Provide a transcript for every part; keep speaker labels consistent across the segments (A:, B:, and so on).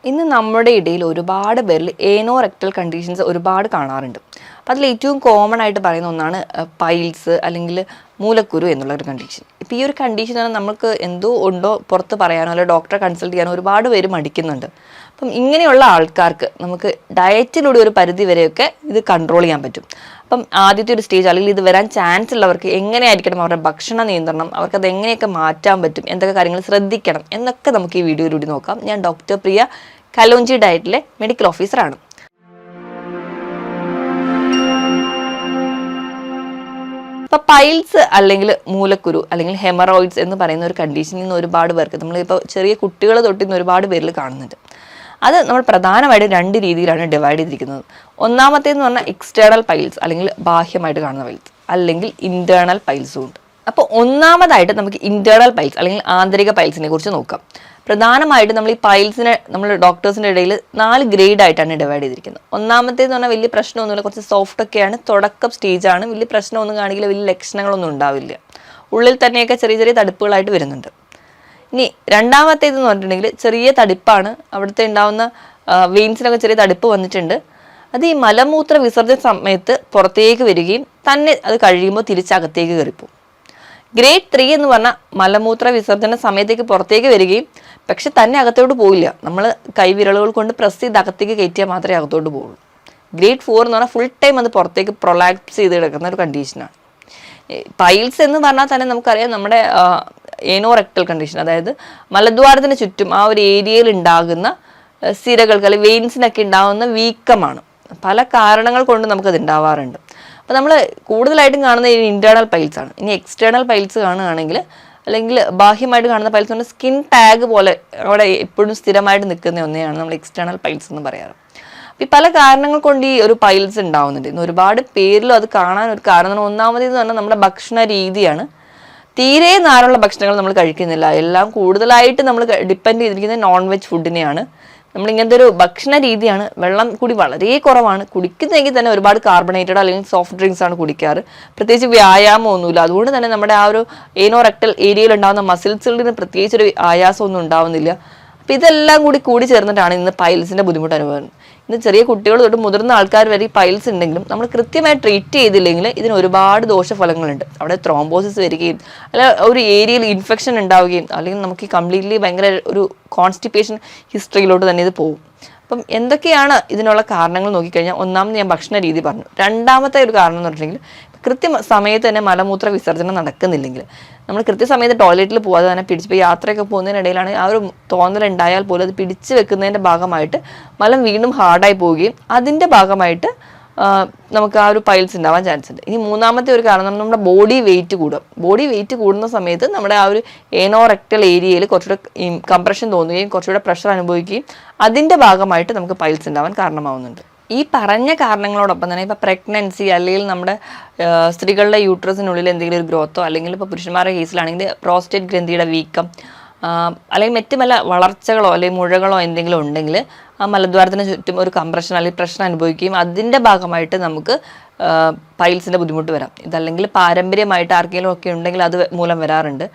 A: ഇന്ന് നമ്മുടെ ഇടയിൽ ഒരുപാട് പേരിൽ ഏനോറെക്ടൽ കണ്ടീഷൻസ് ഒരുപാട് കാണാറുണ്ട്. അപ്പം അതിൽ ഏറ്റവും കോമൺ ആയിട്ട് പറയുന്ന ഒന്നാണ് പൈൽസ് അല്ലെങ്കിൽ മൂലക്കുരു എന്നുള്ള ഒരു കണ്ടീഷൻ. ഇപ്പോൾ ഈ ഒരു കണ്ടീഷൻ നമുക്ക് എന്തോ ഉണ്ടോ പുറത്ത് പറയാനോ അല്ലെങ്കിൽ ഡോക്ടറെ കൺസൾട്ട് ചെയ്യാനോ ഒരുപാട് പേര് മടിക്കുന്നുണ്ട്. അപ്പം ഇങ്ങനെയുള്ള ആൾക്കാർക്ക് നമുക്ക് ഡയറ്റിലൂടെ ഒരു പരിധി വരെയൊക്കെ ഇത് കൺട്രോൾ ചെയ്യാൻ പറ്റും. അപ്പം ആദ്യത്തെ ഒരു സ്റ്റേജ് അല്ലെങ്കിൽ ഇത് വരാൻ ചാൻസ് ഉള്ളവർക്ക് എങ്ങനെയായിരിക്കണം അവരുടെ ഭക്ഷണ നിയന്ത്രണം, അവർക്കത് എങ്ങനെയൊക്കെ മാറ്റാൻ പറ്റും, എന്തൊക്കെ കാര്യങ്ങൾ ശ്രദ്ധിക്കണം എന്നൊക്കെ നമുക്ക് ഈ വീഡിയോയിലൂടെ നോക്കാം. ഞാൻ ഡോക്ടർ പ്രിയ, കലോഞ്ചി ഡയറ്റിലെ മെഡിക്കൽ ഓഫീസറാണ്. ഇപ്പൊ പൈൽസ് അല്ലെങ്കിൽ മൂലക്കുരു അല്ലെങ്കിൽ ഹെമറോയിഡ്സ് എന്ന് പറയുന്ന ഒരു കണ്ടീഷനിൽ നിന്ന് ഒരുപാട് പേർക്ക് നമ്മളിപ്പോൾ ചെറിയ കുട്ടികൾ തൊട്ടിന്ന് ഒരുപാട് പേരിൽ കാണുന്നുണ്ട്. അത് നമ്മൾ പ്രധാനമായിട്ടും രണ്ട് രീതിയിലാണ് ഡിവൈഡ് ചെയ്തിരിക്കുന്നത്. ഒന്നാമത്തേന്ന് പറഞ്ഞാൽ എക്സ്റ്റേണൽ പൈൽസ് അല്ലെങ്കിൽ ബാഹ്യമായിട്ട് കാണുന്ന പൈൽസ്, അല്ലെങ്കിൽ ഇന്റേണൽ പൈൽസും ഉണ്ട്. അപ്പോൾ ഒന്നാമതായിട്ട് നമുക്ക് ഇന്റേണൽ പൈൽസ് അല്ലെങ്കിൽ ആന്തരിക പൈൽസിനെ കുറിച്ച് നോക്കാം. പ്രധാനമായിട്ടും നമ്മൾ ഈ പൈൽസിനെ നമ്മൾ ഡോക്ടേഴ്സിൻ്റെ ഇടയിൽ 4 ഗ്രേഡ് ആയിട്ടാണ് ഡിവൈഡ് ചെയ്തിരിക്കുന്നത്. ഒന്നാമത്തേന്ന് പറഞ്ഞാൽ വലിയ പ്രശ്നമൊന്നുമില്ല, കുറച്ച് സോഫ്റ്റ് ഒക്കെയാണ്, തുടക്കം സ്റ്റേജാണ്, വലിയ പ്രശ്നമൊന്നും കാണിക്കില്ല, വലിയ ലക്ഷണങ്ങളൊന്നും ഉണ്ടാവില്ല, ഉള്ളിൽ തന്നെയൊക്കെ ചെറിയ ചെറിയ തടുപ്പുകളായിട്ട് വരുന്നുണ്ട്. ഇനി രണ്ടാമത്തേതെന്ന് പറഞ്ഞിട്ടുണ്ടെങ്കിൽ ചെറിയ തടിപ്പാണ്, അവിടുത്തെ ഉണ്ടാവുന്ന വെയിൻസിനൊക്കെ ചെറിയ തടിപ്പ് വന്നിട്ടുണ്ട്. അത് ഈ മലമൂത്ര വിസർജന സമയത്ത് പുറത്തേക്ക് വരികയും തന്നെ അത് കഴിയുമ്പോൾ തിരിച്ചകത്തേക്ക് കയറിപ്പോവും. ഗ്രേഡ് 3 എന്ന് പറഞ്ഞാൽ മലമൂത്ര വിസർജന സമയത്തേക്ക് പുറത്തേക്ക് വരികയും പക്ഷെ തന്നെ അകത്തോട്ട് പോയില്ല, നമ്മൾ കൈവിരലുകൾ കൊണ്ട് പ്രസ് ചെയ്ത് അകത്തേക്ക് കയറ്റിയാൽ മാത്രമേ അകത്തോട്ട് പോകുള്ളൂ. ഗ്രേഡ് 4 എന്ന് പറഞ്ഞാൽ ഫുൾ ടൈം അത് പുറത്തേക്ക് പ്രൊലാപ്സ് ചെയ്ത് കിടക്കുന്ന ഒരു കണ്ടീഷനാണ്. പൈൽസ് എന്ന് പറഞ്ഞാൽ തന്നെ നമുക്കറിയാം നമ്മുടെ ഏനോറെക്ടൽ കണ്ടീഷൻ, അതായത് മലദ്വാരത്തിന് ചുറ്റും ആ ഒരു ഏരിയയിൽ ഉണ്ടാകുന്ന സിരകൾക്ക് അല്ലെങ്കിൽ വെയിൻസിനൊക്കെ ഉണ്ടാകുന്ന വീക്കമാണ്. പല കാരണങ്ങൾ കൊണ്ട് നമുക്കത് ഉണ്ടാവാറുണ്ട്. അപ്പോൾ നമ്മൾ കൂടുതലായിട്ടും കാണുന്ന ഈ ഇന്റേണൽ പൈൽസ് ആണ്. ഇനി എക്സ്റ്റേണൽ പൈൽസ് കാണുകയാണെങ്കിൽ അല്ലെങ്കിൽ ബാഹ്യമായിട്ട് കാണുന്ന പൈൽസ് കൊണ്ട് സ്കിൻ ടാഗ് പോലെ അവിടെ എപ്പോഴും സ്ഥിരമായിട്ട് നിൽക്കുന്ന ഒന്നെയാണ് നമ്മൾ എക്സ്റ്റേണൽ പൈൽസ് എന്ന് പറയാറ്. അപ്പോൾ ഈ പല കാരണങ്ങൾ കൊണ്ട് ഈ ഒരു പൈൽസ് ഉണ്ടാവുന്നുണ്ട്. ഇന്ന് ഒരുപാട് പേരിലും അത് കാണാൻ ഒരു കാരണം ഒന്നാമതെന്ന് പറഞ്ഞാൽ നമ്മുടെ ഭക്ഷണ രീതിയാണ്. തീരെ നാരുള്ള ഭക്ഷണങ്ങൾ നമ്മൾ കഴിക്കുന്നില്ല, എല്ലാം കൂടുതലായിട്ട് നമ്മൾ ഡിപ്പെൻഡ് ചെയ്തിരിക്കുന്നത് നോൺ വെജ് ഫുഡിനെയാണ്. നമ്മളിങ്ങനത്തെ ഒരു ഭക്ഷണ രീതിയാണ്. വെള്ളം കൂടി വളരെ കുറവാണ്, കുടിക്കുന്നെങ്കിൽ തന്നെ ഒരുപാട് കാർബണേറ്റഡ് അല്ലെങ്കിൽ സോഫ്റ്റ് ഡ്രിങ്ക്സ് ആണ് കുടിക്കാറ്. പ്രത്യേകിച്ച് വ്യായാമം ഒന്നുമില്ല, അതുകൊണ്ട് തന്നെ നമ്മുടെ ആ ഒരു ഏനോറെക്ടൽ ഏരിയയിൽ ഉണ്ടാകുന്ന മസിൽസുകളിന് പ്രത്യേകിച്ചൊരു ആയാസമൊന്നും ഉണ്ടാവുന്നില്ല. അപ്പം ഇതെല്ലാം കൂടി ചേർന്നിട്ടാണ് ഇന്ന് പൈൽസിൻ്റെ ബുദ്ധിമുട്ട് അനുഭവം. ഇന്ന് ചെറിയ കുട്ടികൾ തൊട്ട് മുതിർന്ന ആൾക്കാർ വരെ ഈ പൈൽസ് ഉണ്ടെങ്കിലും നമ്മൾ കൃത്യമായി ട്രീറ്റ് ചെയ്തില്ലെങ്കിൽ ഇതിന് ഒരുപാട് ദോഷഫലങ്ങളുണ്ട്. അവിടെ ത്രോംബോസിസ് വരികയും അല്ലെങ്കിൽ ഒരു ഏരിയയിൽ ഇൻഫെക്ഷൻ ഉണ്ടാവുകയും അല്ലെങ്കിൽ നമുക്ക് കംപ്ലീറ്റ്ലി ഭയങ്കര ഒരു കോൺസ്റ്റിപ്പേഷൻ ഹിസ്റ്ററിയിലോട്ട് തന്നെ ഇത് പോകും. അപ്പം എന്തൊക്കെയാണ് ഇതിനുള്ള കാരണങ്ങൾ നോക്കിക്കഴിഞ്ഞാൽ, ഒന്നാമത് ഞാൻ ഭക്ഷണ രീതി പറഞ്ഞു. രണ്ടാമത്തെ ഒരു കാരണം എന്ന് പറഞ്ഞിട്ടുണ്ടെങ്കിൽ സമയത്ത് തന്നെ മലമൂത്ര വിസർജനം നടക്കുന്നില്ലെങ്കിൽ, നമ്മൾ കൃത്യസമയത്ത് ടോയ്ലറ്റിൽ പോകാതെ തന്നെ പിടിച്ച് യാത്രയൊക്കെ പോകുന്നതിനിടയിലാണ് ആ ഒരു തോന്നലുണ്ടായാൽ പോലും അത് പിടിച്ചു വെക്കുന്നതിൻ്റെ ഭാഗമായിട്ട് മലം വീണ്ടും ഹാർഡായി പോവുകയും അതിൻ്റെ ഭാഗമായിട്ട് നമുക്ക് ആ ഒരു പൈൽസ് ഉണ്ടാവാൻ ചാൻസ് ഉണ്ട്. ഇനി മൂന്നാമത്തെ ഒരു കാരണം നമ്മുടെ ബോഡി വെയിറ്റ് കൂടുക. ബോഡി വെയിറ്റ് കൂടുന്ന സമയത്ത് നമ്മുടെ ആ ഒരു ഏനോറെക്ടൽ ഏരിയയിൽ കുറച്ചുകൂടെ കംപ്രഷൻ തോന്നുകയും കുറച്ചുകൂടെ പ്രഷർ അനുഭവിക്കുകയും അതിൻ്റെ ഭാഗമായിട്ട് നമുക്ക് പൈൽസ് ഉണ്ടാവാൻ കാരണമാവുന്നുണ്ട്. ഈ പറഞ്ഞ കാരണങ്ങളോടൊപ്പം തന്നെ ഇപ്പോൾ പ്രഗ്നൻസി അല്ലെങ്കിൽ നമ്മുടെ സ്ത്രീകളുടെ യൂട്രസിനുള്ളിൽ എന്തെങ്കിലും ഒരു ഗ്രോത്തോ അല്ലെങ്കിൽ ഇപ്പോൾ പുരുഷന്മാരുടെ കേസിലാണെങ്കിൽ പ്രോസ്റ്റേറ്റ് ഗ്രന്ഥിയുടെ വീക്കം അല്ലെങ്കിൽ മറ്റു പല വളർച്ചകളോ അല്ലെങ്കിൽ മുഴകളോ എന്തെങ്കിലും ഉണ്ടെങ്കിൽ ആ മലദ്വാരത്തിന് ചുറ്റും ഒരു കംപ്രഷൻ അല്ലെങ്കിൽ പ്രഷർ അനുഭവിക്കുകയും അതിൻ്റെ ഭാഗമായിട്ട് നമുക്ക് പൈൽസിൻ്റെ ബുദ്ധിമുട്ട് വരാം. ഇതല്ലെങ്കിൽ പാരമ്പര്യമായിട്ട് ആർക്കെങ്കിലും ഒക്കെ ഉണ്ടെങ്കിൽ അത് മൂലം വരാറുണ്ട്.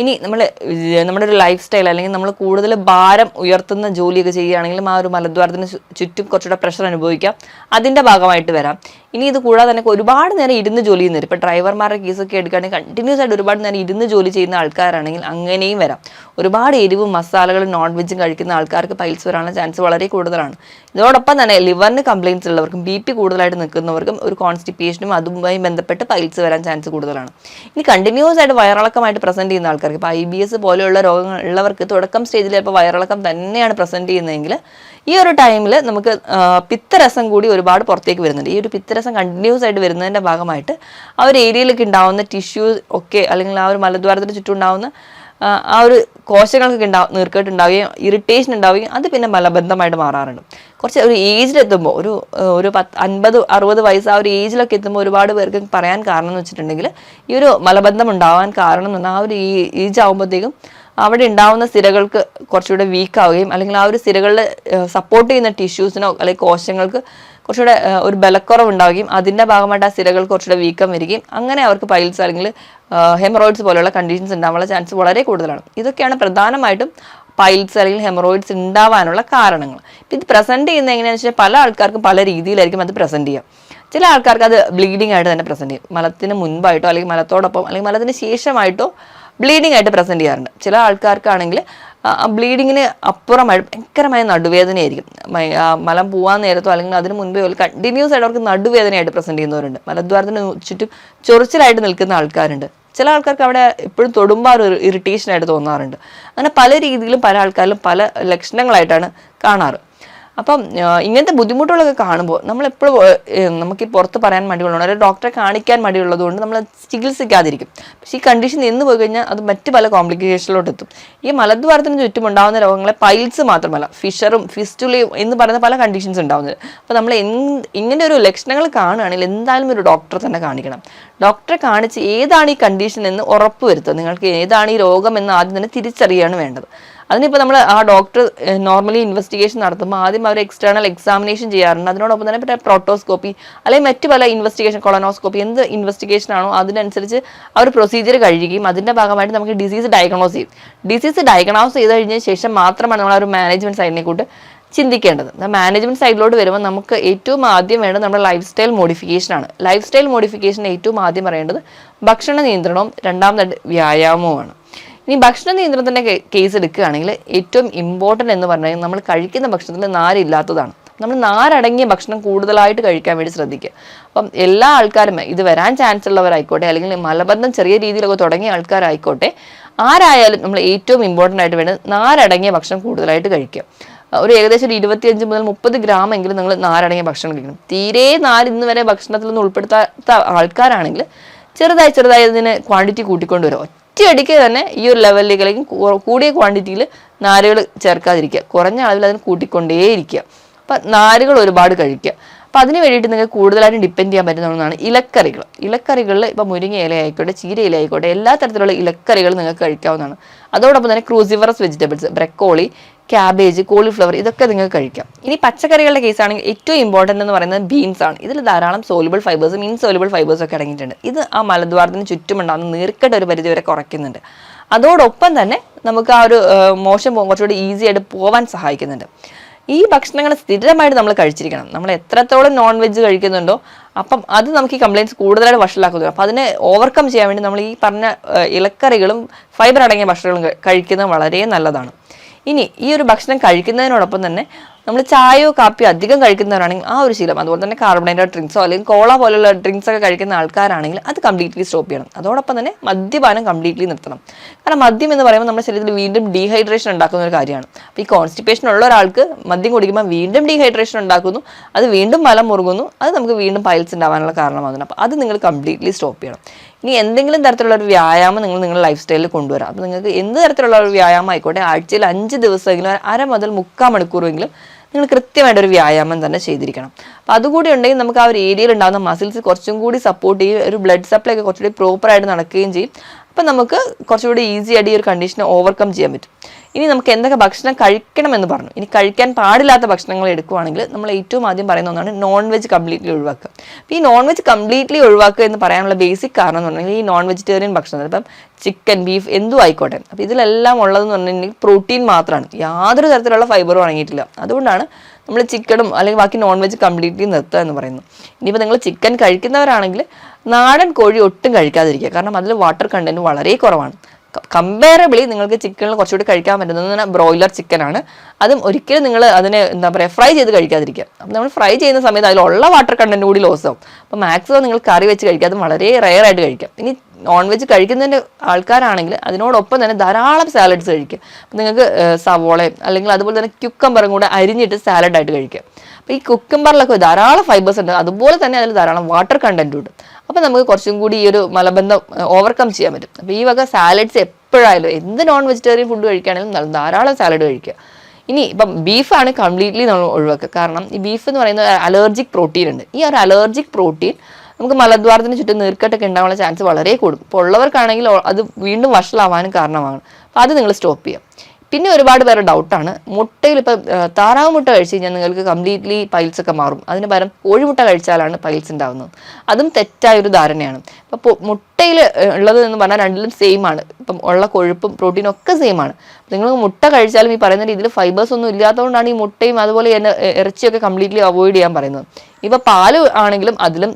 A: ഇനി നമ്മുടെ ഒരു ലൈഫ് സ്റ്റൈൽ അല്ലെങ്കിൽ നമ്മൾ കൂടുതൽ ഭാരം ഉയർത്തുന്ന ജോലിയൊക്കെ ചെയ്യുകയാണെങ്കിലും ആ ഒരു മലദ്വാരത്തിന് ചുറ്റും കുറച്ചുകൂടെ പ്രഷർ അനുഭവിക്കാം, അതിൻ്റെ ഭാഗമായിട്ട് വരാം. ഇനി ഇത് കൂടാതെ തന്നെ ഒരുപാട് നേരം ഇരുന്ന് ജോലി ചെയ്യുന്നവർ, ഇപ്പോൾ ഡ്രൈവർമാരുടെ കേസൊക്കെ എടുക്കുകയാണെങ്കിൽ കണ്ടിന്യൂസ് ആയിട്ട് ഒരുപാട് നേരം ഇരുന്ന് ജോലി ചെയ്യുന്ന ആൾക്കാരാണെങ്കിൽ അങ്ങനെയും വരാം. ഒരുപാട് എരിവും മസാലകളും നോൺ വെജും കഴിക്കുന്ന ആൾക്കാർക്ക് പൈൽസ് വരാനുള്ള ചാൻസ് വളരെ കൂടുതലാണ്. ഇതോടൊപ്പം തന്നെ ലിവറിന് കംപ്ലയിൻസ് ഉള്ളവർക്കും ബി പി കൂടുതലായിട്ട് നിൽക്കുന്നവർക്കും ഒരു കോൺസ്റ്റിപ്പേഷനും അതുമായി ബന്ധപ്പെട്ട് പൈൽസ് വരാൻ ചാൻസ് കൂടുതലാണ്. ഇനി കണ്ടിന്യൂസ് ആയിട്ട് വയറിളക്കമായിട്ട് പ്രസന്റ് ചെയ്യുന്ന ആൾക്കാർക്ക്, ഇപ്പോൾ IBS പോലെയുള്ള രോഗങ്ങൾ ഉള്ളവർക്ക് തുടക്കം സ്റ്റേജിൽ ഇപ്പോൾ വയറിളക്കം തന്നെയാണ് പ്രസന്റ് ചെയ്യുന്നതെങ്കിൽ ഈ ഒരു ടൈമിൽ നമുക്ക് പിത്തരസം കൂടി ഒരുപാട് പുറത്തേക്ക് വരുന്നുണ്ട്. ഈ ഒരു പിത്തരസം കണ്ടിന്യൂസ് ആയിട്ട് വരുന്നതിൻ്റെ ഭാഗമായിട്ട് ആ ഒരു ഏരിയയിലേക്ക് ഉണ്ടാവുന്ന ടിഷ്യൂസ് ഒക്കെ അല്ലെങ്കിൽ ആ ഒരു മലദ്വാരത്തിന് ചുറ്റും ഉണ്ടാവുന്ന ആ ഒരു കോശങ്ങൾക്കൊക്കെ നീർക്കെട്ടുണ്ടാവുകയും ഇറിറ്റേഷൻ ഉണ്ടാവുകയും അത് പിന്നെ മലബന്ധമായിട്ട് മാറാറുണ്ട്. കുറച്ച് ഒരു ഏജിലെത്തുമ്പോൾ ഒരു 50-60 വയസ്സ് ആ ഒരു ഏജിലൊക്കെ എത്തുമ്പോൾ ഒരുപാട് പേർക്ക് പറയാൻ കാരണം എന്ന് വെച്ചിട്ടുണ്ടെങ്കിൽ ഈ ഒരു മലബന്ധം ഉണ്ടാവാൻ കാരണം എന്ന് പറഞ്ഞാൽ ആ ഒരു ഏജ് ആകുമ്പോഴത്തേക്കും അവിടെ ഉണ്ടാവുന്ന സിരകൾക്ക് കുറച്ചുകൂടെ വീക്കാവുകയും അല്ലെങ്കിൽ ആ ഒരു സിരകളിൽ സപ്പോർട്ട് ചെയ്യുന്ന ടിഷ്യൂസിനോ അല്ലെങ്കിൽ കോശങ്ങൾക്ക് കുറച്ചുകൂടെ ഒരു ബലക്കുറവ് ഉണ്ടാവുകയും അതിൻ്റെ ഭാഗമായിട്ട് ആ സിരകൾ കുറച്ചുകൂടെ വീക്കം വരികയും അങ്ങനെ അവർക്ക് പൈൽസ് അല്ലെങ്കിൽ ഹെമറോയിഡ്സ് പോലെയുള്ള കണ്ടീഷൻസ് ഉണ്ടാവാനുള്ള ചാൻസ് വളരെ കൂടുതലാണ്. ഇതൊക്കെയാണ് പ്രധാനമായിട്ടും പൈൽസ് അല്ലെങ്കിൽ ഹെമറോയിഡ്സ് ഉണ്ടാവാനുള്ള കാരണങ്ങൾ. ഇപ്പം ഇത് പ്രസന്റ് ചെയ്യുന്നത് എങ്ങനെയാണെന്ന് വെച്ചാൽ പല ആൾക്കാർക്കും പല രീതിയിലായിരിക്കും അത് പ്രസന്റ് ചെയ്യുക. ചില ആൾക്കാർക്ക് അത് ബ്ലീഡിംഗ് ആയിട്ട് തന്നെ പ്രസന്റ് ചെയ്യും. മലത്തിന് മുൻപായിട്ടോ അല്ലെങ്കിൽ മലത്തോടൊപ്പം അല്ലെങ്കിൽ മലത്തിന് ശേഷമായിട്ടോ ബ്ലീഡിംഗ് ആയിട്ട് പ്രസന്റ് ചെയ്യാറുണ്ട്. ചില ആൾക്കാർക്കാണെങ്കിൽ ബ്ലീഡിങ്ങിന് അപ്പുറമായിട്ട് ഭയങ്കരമായ നടുവേദനയായിരിക്കും. മലം പോകാൻ നേരത്തോ അല്ലെങ്കിൽ അതിന് മുൻപേ കണ്ടിന്യൂസ് ആയിട്ട് അവർക്ക് നടുവേദനയായിട്ട് പ്രസന്റ് ചെയ്യുന്നവരുണ്ട്. മലദ്വാരത്തിന് ചുറ്റും ചൊറിച്ചിലായിട്ട് നിൽക്കുന്ന ആൾക്കാരുണ്ട്. ചില ആൾക്കാർക്ക് അവിടെ എപ്പോഴും തൊടുമ്പോൾ ഒരു ഇറിറ്റേഷൻ ആയിട്ട് തോന്നാറുണ്ട്. അങ്ങനെ പല രീതിയിലും പല ആൾക്കാരിലും പല ലക്ഷണങ്ങളായിട്ടാണ് കാണാറ്. അപ്പം ഇങ്ങനത്തെ ബുദ്ധിമുട്ടുകളൊക്കെ കാണുമ്പോൾ നമ്മളെപ്പോഴും നമുക്ക് പുറത്ത് പറയാൻ മടിയുള്ളതാണ്, ഒരു ഡോക്ടറെ കാണിക്കാൻ മടിയുള്ളത് കൊണ്ട് നമ്മൾ ചികിത്സിക്കാതിരിക്കും. പക്ഷേ ഈ കണ്ടീഷൻ നിന്ന് പോയി കഴിഞ്ഞാൽ അത് മറ്റ് പല കോംപ്ലിക്കേഷനിലോട്ട് എത്തും. ഈ മലദ്വാരത്തിന് ചുറ്റും ഉണ്ടാകുന്ന രോഗങ്ങളെ പൈൽസ് മാത്രമല്ല ഫിഷറും ഫിസ്റ്റുലയും എന്ന് പറയുന്ന പല കണ്ടീഷൻസ് ഉണ്ടാകുന്നത്. അപ്പോൾ നമ്മൾ ഇങ്ങനെ ഒരു ലക്ഷണങ്ങൾ കാണുകയാണെങ്കിൽ എന്തായാലും ഒരു ഡോക്ടറെ തന്നെ കാണിക്കണം. ഡോക്ടറെ കാണിച്ച് ഏതാണ് ഈ കണ്ടീഷൻ എന്ന് ഉറപ്പ് വരുത്തുക. നിങ്ങൾക്ക് ഏതാണ് ഈ രോഗം എന്ന് ആദ്യം തന്നെ തിരിച്ചറിയാണ് വേണ്ടത്. അതിനിപ്പോൾ നമ്മൾ ആ ഡോക്ടർ നോർമലി ഇൻവെസ്റ്റിഗേഷൻ നടത്തുമ്പോൾ ആദ്യം അവർ എക്സ്റ്റേണൽ എക്സാമിനേഷൻ ചെയ്യാറുണ്ട്. അതിനോടൊപ്പം തന്നെ പ്രോട്ടോസ്കോപ്പി അല്ലെങ്കിൽ മറ്റു പല ഇൻവെസ്റ്റിഗേഷൻ, കൊളനോസ്കോപ്പി, എന്ത് ഇൻവെസ്റ്റിഗേഷൻ ആണോ അതിനനുസരിച്ച് അവർ പ്രൊസീജിയർ കഴിയുകയും അതിൻ്റെ ഭാഗമായിട്ട് നമുക്ക് ഡിസീസ് ഡയഗ്നോസ് ചെയ്യും. ഡിസീസ് ഡയഗ്നോസ് ചെയ്ത് കഴിഞ്ഞ ശേഷം മാത്രമാണ് നമ്മൾ ആ ഒരു മാനേജ്മെൻറ്റ് സൈഡിനെ കൂട്ട് ചിന്തിക്കേണ്ടത്. മാനേജ്മെൻറ്റ് സൈഡിലോട്ട് വരുമ്പോൾ നമുക്ക് ഏറ്റവും ആദ്യം വേണ്ടത് നമ്മുടെ ലൈഫ് സ്റ്റൈൽ മോഡിഫിക്കേഷനാണ്. ലൈഫ് സ്റ്റൈൽ മോഡിഫിക്കേഷൻ ഏറ്റവും ആദ്യം പറയേണ്ടത് ഭക്ഷണ നിയന്ത്രണവും രണ്ടാമതായിട്ട് വ്യായാമവുമാണ്. ഇനി ഭക്ഷണ നിയന്ത്രണത്തിൻ്റെ കേസ് എടുക്കുകയാണെങ്കിൽ ഏറ്റവും ഇമ്പോർട്ടൻ്റ് എന്ന് പറഞ്ഞാൽ നമ്മൾ കഴിക്കുന്ന ഭക്ഷണത്തിൽ നാരില്ലാത്തതാണ്. നമ്മൾ നാരടങ്ങിയ ഭക്ഷണം കൂടുതലായിട്ട് കഴിക്കാൻ വേണ്ടി ശ്രദ്ധിക്കുക. അപ്പം എല്ലാ ആൾക്കാരും ഇത് വരാൻ ചാൻസ് ഉള്ളവരായിക്കോട്ടെ അല്ലെങ്കിൽ മലബന്ധം ചെറിയ രീതിയിലൊക്കെ തുടങ്ങിയ ആൾക്കാരായിക്കോട്ടെ, ആരായാലും നമ്മൾ ഏറ്റവും ഇമ്പോർട്ടൻ്റ് ആയിട്ട് വേണ്ടത് നാരടങ്ങിയ ഭക്ഷണം കൂടുതലായിട്ട് കഴിക്കുക. ഒരു ഏകദേശം ഒരു 25 മുതൽ 30 ഗ്രാം എങ്കിലും നിങ്ങൾ നാരടങ്ങിയ ഭക്ഷണം കഴിക്കണം. തീരെ നാര് ഇന്ന് വരെ ഭക്ഷണത്തിലൊന്നും ഉൾപ്പെടുത്താത്ത ആൾക്കാരാണെങ്കിൽ ചെറുതായി അതിന് ക്വാണ്ടിറ്റി കൂട്ടിക്കൊണ്ടുവരും. ഒറ്റയടിക്ക് തന്നെ ഈ ഒരു ലെവലിലേക്ക് അല്ലെങ്കിൽ കൂടിയ ക്വാണ്ടിറ്റിയിൽ നാരുകൾ ചേർക്കാതിരിക്കുക, കുറഞ്ഞ അളവിൽ അതിന് കൂട്ടിക്കൊണ്ടേയിരിക്കുക. അപ്പം നാരുകൾ ഒരുപാട് കഴിക്കുക. അപ്പം അതിന് വേണ്ടിയിട്ട് നിങ്ങൾക്ക് കൂടുതലായിട്ടും ഡിപ്പെൻഡ് ചെയ്യാൻ പറ്റുന്ന ഒന്നാണ് ഇലക്കറികൾ. ഇലക്കറികളിൽ ഇപ്പോൾ മുരിങ്ങ ഇല ആയിക്കോട്ടെ, ചീര ഇല ആയിക്കോട്ടെ, എല്ലാ തരത്തിലുള്ള ഇലക്കറികൾ നിങ്ങൾക്ക് കഴിക്കാവുന്നതാണ്. അതോടൊപ്പം തന്നെ cruciferous vegetables, broccoli, cabbage, cauliflower, ഇതൊക്കെ നിങ്ങൾക്ക് കഴിക്കാം. ഇനി പച്ചക്കറികളുടെ കേസാണെങ്കിൽ ഏറ്റവും ഇമ്പോർട്ടൻ്റ് എന്ന് പറയുന്നത് ബീൻസ് ആണ്. ഇതിൽ ധാരാളം സോലുബിൾ ഫൈബേഴ്സും ഇൻസോലുബിൾ ഫൈബേഴ്സും ഒക്കെ അടങ്ങിയിട്ടുണ്ട്. ഇത് ആ മലദ്വാരത്തിന് ചുറ്റുമുണ്ടാകുന്ന നീർക്കെട്ട് ഒരു പരിധി വരെ കുറയ്ക്കുന്നുണ്ട്. അതോടൊപ്പം തന്നെ നമുക്ക് ആ ഒരു മോശം കുറച്ചുകൂടി ഈസി ആയിട്ട് പോകാൻ സഹായിക്കുന്നുണ്ട്. ഈ ഭക്ഷണങ്ങൾ സ്ഥിരമായിട്ട് നമ്മൾ കഴിച്ചിരിക്കണം. നമ്മൾ എത്രത്തോളം നോൺ വെജ് കഴിക്കുന്നുണ്ടോ അപ്പം അത് നമുക്ക് ഈ കംപ്ലയിൻസ് കൂടുതലായിട്ട് വഷളാക്കുന്നു. അപ്പം അതിനെ ഓവർകം ചെയ്യാൻ വേണ്ടി നമ്മൾ ഈ പറഞ്ഞ ഇലക്കറികളും ഫൈബർ അടങ്ങിയ ഭക്ഷണങ്ങളും കഴിക്കുന്നത് വളരെ നല്ലതാണ്. ഇനി ഈ ഒരു ഭക്ഷണം കഴിക്കുന്നതിനോടൊപ്പം തന്നെ നമ്മൾ ചായയോ കാപ്പിയോ അധികം കഴിക്കുന്നവരാണെങ്കിൽ ആ ഒരു ശീലം, അതുപോലെ തന്നെ കാർബണേറ്റഡ് ഡ്രിങ്ക്സോ അല്ലെങ്കിൽ കോള പോലുള്ള ഡ്രിങ്ക്സ് ഒക്കെ കഴിക്കുന്ന ആൾക്കാരാണെങ്കിൽ അത് കംപ്ലീറ്റ്ലി സ്റ്റോപ്പ് ചെയ്യണം. അതോടൊപ്പം തന്നെ മദ്യപാനം കംപ്ലീറ്റ്ലി നിർത്തണം. കാരണം മദ്യം എന്ന് പറയുമ്പോൾ നമ്മുടെ ശരീരത്തിൽ വീണ്ടും ഡീഹൈഡ്രേഷൻ ഉണ്ടാക്കുന്ന ഒരു കാര്യമാണ്. അപ്പോൾ ഈ കോൺസ്റ്റിപ്പേഷൻ ഉള്ള ഒരാൾക്ക് മദ്യം കുടിക്കുമ്പോൾ വീണ്ടും ഡീഹൈഡ്രേഷൻ ഉണ്ടാക്കുന്നു, അത് വീണ്ടും മലം മുറുകുന്നു, അത് നമുക്ക് വീണ്ടും പൈൽസ് ഉണ്ടാവാനുള്ള കാരണമാകുന്നു. അപ്പോൾ അത് നിങ്ങൾ കംപ്ലീറ്റ്ലി സ്റ്റോപ്പ് ചെയ്യണം. ഇനി എന്തെങ്കിലും തരത്തിലുള്ള ഒരു വ്യായാമം നിങ്ങൾ നിങ്ങളുടെ ലൈഫ് സ്റ്റൈലിൽ കൊണ്ടുവരാം. അപ്പോൾ നിങ്ങൾക്ക് എന്ത് തരത്തിലുള്ള ഒരു വ്യായാമം ആയിക്കോട്ടെ, ആഴ്ചയിൽ 5 ദിവസമെങ്കിലും 1/2 മുതൽ 3/4 മണിക്കൂറെങ്കിലും നിങ്ങൾ കൃത്യമായിട്ടൊരു വ്യായാമം തന്നെ ചെയ്തിരിക്കണം. അപ്പോൾ അതുകൂടി ഉണ്ടെങ്കിൽ നമുക്ക് ആ ഒരു ഏരിയയിൽ ഉണ്ടാകുന്ന മസിൽസ് കുറച്ചും കൂടി സപ്പോർട്ട് ചെയ്യും, ഒരു ബ്ലഡ് സപ്ലൈ ഒക്കെ കുറച്ചുകൂടി പ്രോപ്പറായിട്ട് നടക്കുകയും ചെയ്യും. അപ്പം നമുക്ക് കുറച്ചുകൂടി ഈസി ആയിട്ട് ഈ ഒരു കണ്ടീഷനെ ഓവർകം ചെയ്യാൻ പറ്റും. ഇനി നമുക്ക് എന്തൊക്കെ ഭക്ഷണം കഴിക്കണമെന്ന് പറഞ്ഞു. ഇനി കഴിക്കാൻ പാടില്ലാത്ത ഭക്ഷണങ്ങൾ എടുക്കുകയാണെങ്കിൽ നമ്മൾ ഏറ്റവും ആദ്യം പറയുന്ന ഒന്നാണ് നോൺ വെജ് കംപ്ലീറ്റ്ലി ഒഴിവാക്കുക. അപ്പോൾ ഈ നോൺ വെജ് കംപ്ലീറ്റ്ലി ഒഴിവാക്കുക എന്ന് പറയാനുള്ള ബേസിക് കാരണം എന്ന് പറഞ്ഞാൽ ഈ നോൺ വെജിറ്റേറിയൻ ഭക്ഷണം, ഇപ്പം ചിക്കൻ, ബീഫ് എന്തും ആയിക്കോട്ടെ, അപ്പോൾ ഇതിലെല്ലാം ഉള്ളതെന്ന് പറഞ്ഞിട്ടുണ്ടെങ്കിൽ പ്രോട്ടീൻ മാത്രമാണ്, യാതൊരു തരത്തിലുള്ള ഫൈബറും അടങ്ങിയിട്ടില്ല. അതുകൊണ്ടാണ് നമ്മൾ ചിക്കനും അല്ലെങ്കിൽ ബാക്കി നോൺ വെജ് കംപ്ലീറ്റ്ലി നിർത്തുക എന്ന് പറയുന്നത്. ഇനിയിപ്പോൾ നിങ്ങൾ ചിക്കൻ കഴിക്കുന്നവരാണെങ്കിൽ നാടൻ കോഴി ഒട്ടും കഴിക്കാതിരിക്കുക. കാരണം അതിൽ വാട്ടർ കണ്ടന്റ് വളരെ കുറവാണ്. കമ്പയറബിളി നിങ്ങൾക്ക് ചിക്കനിൽ കുറച്ചുകൂടി കഴിക്കാൻ പറ്റുന്നത് ബ്രോയിലർ ചിക്കനാണ്. അതും ഒരിക്കലും നിങ്ങൾ അതിനെ എന്താ പറയുക ഫ്രൈ ചെയ്ത് കഴിക്കാതിരിക്കുക. അപ്പം നമ്മൾ ഫ്രൈ ചെയ്യുന്ന സമയത്ത് അതിലുള്ള വാട്ടർ കണ്ടന്റ് കൂടി ലോസ് ആവും. അപ്പോൾ മാക്സിമം നിങ്ങൾ കറി വെച്ച് കഴിക്കുക, അത് വളരെ റെയർ ആയിട്ട് കഴിക്കാം. ഇനി നോൺ വെജ് കഴിക്കുന്നതിൻ്റെ ആൾക്കാരാണെങ്കിൽ അതിനോടൊപ്പം തന്നെ ധാരാളം സാലഡ്സ് കഴിക്കുക. അപ്പം നിങ്ങൾക്ക് സവോളയും അല്ലെങ്കിൽ അതുപോലെ തന്നെ ക്യുക്കമ്പറും കൂടെ അരിഞ്ഞിട്ട് സാലഡായിട്ട് കഴിക്കുക. അപ്പോൾ ഈ കുക്കമ്പറിലൊക്കെ ധാരാളം ഫൈബേഴ്സ് ഉണ്ട്, അതുപോലെ തന്നെ അതിൽ ധാരാളം വാട്ടർ കണ്ടന്റും ഉണ്ട്. അപ്പോൾ നമുക്ക് കുറച്ചും കൂടി ഈ ഒരു മലബന്ധം ഓവർകം ചെയ്യാൻ പറ്റും. അപ്പോൾ ഈ വക സാലഡ്സ് എപ്പോഴായാലും എന്ത് നോൺ വെജിറ്റേറിയൻ ഫുഡ് കഴിക്കുകയാണെങ്കിലും ധാരാളം സാലഡ് കഴിക്കുക. ഇനി ഇപ്പം ബീഫാണ് കംപ്ലീറ്റ്ലി നമ്മൾ ഒഴിവാക്കുക. കാരണം ഈ ബീഫ് എന്ന് പറയുന്ന അലർജിക് പ്രോട്ടീൻ ഉണ്ട്. ഈ ഒരു അലർജിക് പ്രോട്ടീൻ നമുക്ക് മലദ്വാരത്തിന് ചുറ്റും നീർക്കെട്ടൊക്കെ ഉണ്ടാവാനുള്ള ചാൻസ് വളരെ കൂടും. ഇപ്പോൾ ഉള്ളവർക്കാണെങ്കിൽ അത് വീണ്ടും വഷളാവാനും കാരണമാണ്. അപ്പോൾ അത് നിങ്ങൾ സ്റ്റോപ്പ് ചെയ്യാം. പിന്നെ ഒരുപാട് പേരുടെ ഡൗട്ടാണ് മുട്ടയിൽ ഇപ്പം താറാവ് മുട്ട കഴിച്ച് കഴിഞ്ഞാൽ നിങ്ങൾക്ക് കംപ്ലീറ്റ്ലി പൈൽസ് ഒക്കെ മാറും, അതിന് പകരം കോഴിമുട്ട കഴിച്ചാലാണ് പൈൽസ് ഉണ്ടാകുന്നത്. അതും തെറ്റായൊരു ധാരണയാണ്. അപ്പോൾ മുട്ടയിൽ ഉള്ളത് എന്ന് പറഞ്ഞാൽ രണ്ടിലും സെയിം ആണ്. ഇപ്പം ഉള്ള കൊഴുപ്പും പ്രോട്ടീനും ഒക്കെ സെയിം ആണ്. നിങ്ങൾ മുട്ട കഴിച്ചാലും ഈ പറയുന്ന രീതിയിൽ ഫൈബേഴ്സ് ഒന്നും ഇല്ലാത്തതുകൊണ്ടാണ് ഈ മുട്ടയും അതുപോലെ തന്നെ ഇറച്ചിയൊക്കെ കംപ്ലീറ്റ്ലി അവോയ്ഡ് ചെയ്യാൻ പറയുന്നത്. ഇപ്പം പാല് ആണെങ്കിലും അതിലും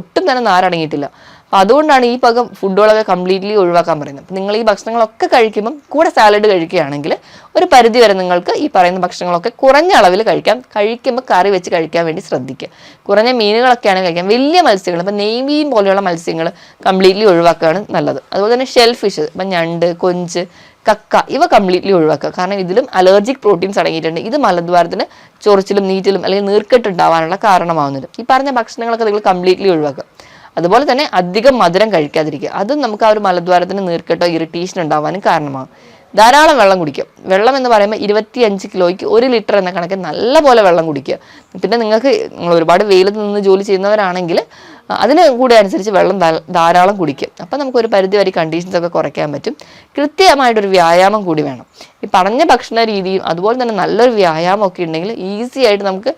A: ഒട്ടും തന്നെ നാരടങ്ങിയിട്ടില്ല. അപ്പം അതുകൊണ്ടാണ് ഈ പകം ഫുഡുകളൊക്കെ കംപ്ലീറ്റ്ലി ഒഴിവാക്കാൻ പറയുന്നത്. അപ്പം നിങ്ങൾ ഈ ഭക്ഷണങ്ങളൊക്കെ കഴിക്കുമ്പം കൂടെ സാലഡ് കഴിക്കുകയാണെങ്കിൽ ഒരു പരിധി വരെ നിങ്ങൾക്ക് ഈ പറയുന്ന ഭക്ഷണങ്ങളൊക്കെ കുറഞ്ഞ അളവിൽ കഴിക്കാം. കഴിക്കുമ്പോൾ കറി വെച്ച് കഴിക്കാൻ വേണ്ടി ശ്രദ്ധിക്കുക. കുറഞ്ഞ മീനുകളൊക്കെയാണ് കഴിക്കാം. വലിയ മത്സ്യങ്ങൾ ഇപ്പം നെയ്മീൻ പോലെയുള്ള മത്സ്യങ്ങൾ കംപ്ലീറ്റ്ലി ഒഴിവാക്കുകയാണ് നല്ലത്. അതുപോലെ തന്നെ ഷെൽ ഫിഷ് ഇപ്പം ഞണ്ട്, കൊഞ്ച്, കക്ക ഇവ കംപ്ലീറ്റ്ലി ഒഴിവാക്കുക. കാരണം ഇതിലും അലർജിക് പ്രോട്ടീൻസ് അടങ്ങിയിട്ടുണ്ട്. ഇത് മലദ്വാരത്തിന് ചൊറിച്ചിലും നീറ്റിലും അല്ലെങ്കിൽ നീർക്കെട്ട് ഉണ്ടാവാനുള്ള കാരണമാവുന്നുണ്ട്. ഈ പറഞ്ഞ ഭക്ഷണങ്ങളൊക്കെ നിങ്ങൾ കംപ്ലീറ്റ്ലി ഒഴിവാക്കുക. അതുപോലെ തന്നെ അധികം മധുരം കഴിക്കാതിരിക്കുക. അതും നമുക്ക് ആ ഒരു മലദ്വാരത്തിന് നീർക്കെട്ടോ ഇറിറ്റേഷൻ ഉണ്ടാവാനും കാരണമാകും. ധാരാളം വെള്ളം കുടിക്കുക. വെള്ളം എന്ന് പറയുമ്പോൾ 25 കിലോയ്ക്ക് 1 ലിറ്റർ എന്ന കണക്കിൽ നല്ല പോലെ വെള്ളം കുടിക്കുക. പിന്നെ നിങ്ങൾ ഒരുപാട് വെയിലത്ത് നിന്ന് ജോലി ചെയ്യുന്നവരാണെങ്കിൽ അതിന് കൂടെ അനുസരിച്ച് വെള്ളം ധാരാളം കുടിക്കുക. അപ്പം നമുക്കൊരു പരിധി വരെ കണ്ടീഷൻസ് ഒക്കെ കുറയ്ക്കാൻ പറ്റും. കൃത്യമായിട്ടൊരു വ്യായാമം കൂടി വേണം. ഈ പറഞ്ഞ ഭക്ഷണ രീതിയും അതുപോലെ തന്നെ നല്ലൊരു വ്യായാമം ഒക്കെ ഉണ്ടെങ്കിൽ ഈസി ആയിട്ട് നമുക്ക്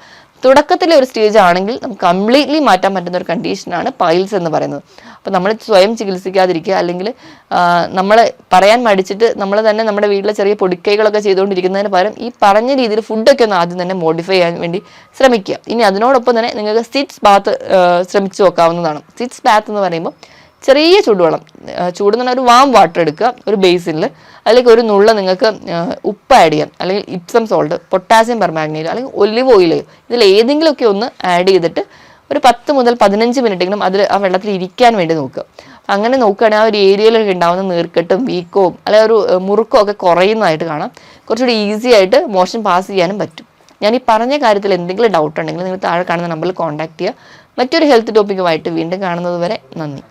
A: തുടക്കത്തിലെ ഒരു സ്റ്റേജ് ആണെങ്കിൽ നമുക്ക് കംപ്ലീറ്റ്ലി മാറ്റാൻ പറ്റുന്ന ഒരു കണ്ടീഷനാണ് പൈൽസ് എന്ന് പറയുന്നത്. അപ്പോൾ നമ്മൾ സ്വയം ചികിത്സിക്കാതിരിക്കുക, അല്ലെങ്കിൽ നമ്മൾ പറയാൻ മടിച്ചിട്ട് നമ്മൾ തന്നെ നമ്മുടെ വീട്ടിലെ ചെറിയ പൊടിക്കൈകളൊക്കെ ചെയ്തുകൊണ്ടിരിക്കുന്നതിന് പകരം ഈ പറഞ്ഞ രീതിയിൽ ഫുഡൊക്കെ ഒന്ന് ആദ്യം തന്നെ മോഡിഫൈ ചെയ്യാൻ വേണ്ടി ശ്രമിക്കുക. ഇനി അതിനോടൊപ്പം തന്നെ നിങ്ങൾക്ക് സിറ്റ്സ് ബാത്ത് ശ്രമിച്ചു നോക്കാവുന്നതാണ്. സിറ്റ്സ് ബാത്ത് എന്ന് പറയുമ്പോൾ ചെറിയ ചൂടുവെള്ളം, ചൂടെന്ന് പറഞ്ഞാൽ ഒരു വാം വാട്ടർ എടുക്കുക ഒരു ബേസിനിൽ, അല്ലെങ്കിൽ ഒരു നുള്ള നിങ്ങൾക്ക് ഉപ്പ് ആഡ് ചെയ്യാം, അല്ലെങ്കിൽ ഇപ്സം സോൾട്ട്, പൊട്ടാസ്യം പെർമാഗ്നേറ്റ്, അല്ലെങ്കിൽ ഒലിവ് ഓയിൽ, ഇതിൽ ഏതെങ്കിലുമൊക്കെ ഒന്ന് ആഡ് ചെയ്തിട്ട് ഒരു 10 മുതൽ 15 മിനിറ്റെങ്കിലും അതിൽ ആ വെള്ളത്തിൽ ഇരിക്കാൻ വേണ്ടി നോക്കുക. അങ്ങനെ നോക്കുകയാണെങ്കിൽ ആ ഒരു ഏരിയയിലൊക്കെ ഉണ്ടാകുന്ന നീർക്കെട്ടും വീക്കവും അല്ലെങ്കിൽ ഒരു മുറുക്കവും ഒക്കെ കുറയുന്നതായിട്ട് കാണാം. കുറച്ചുകൂടി ഈസി ആയിട്ട് മോഷൻ പാസ് ചെയ്യാനും പറ്റും. ഞാൻ ഈ പറഞ്ഞ കാര്യത്തിൽ എന്തെങ്കിലും ഡൗട്ട് ഉണ്ടെങ്കിൽ നിങ്ങൾ താഴെ കാണുന്ന നമ്പറിൽ കോൺടാക്ട് ചെയ്യുക. മറ്റൊരു ഹെൽത്ത് ടോപ്പിക്കുമായിട്ട് വീണ്ടും കാണുന്നത് വരെ നന്ദി.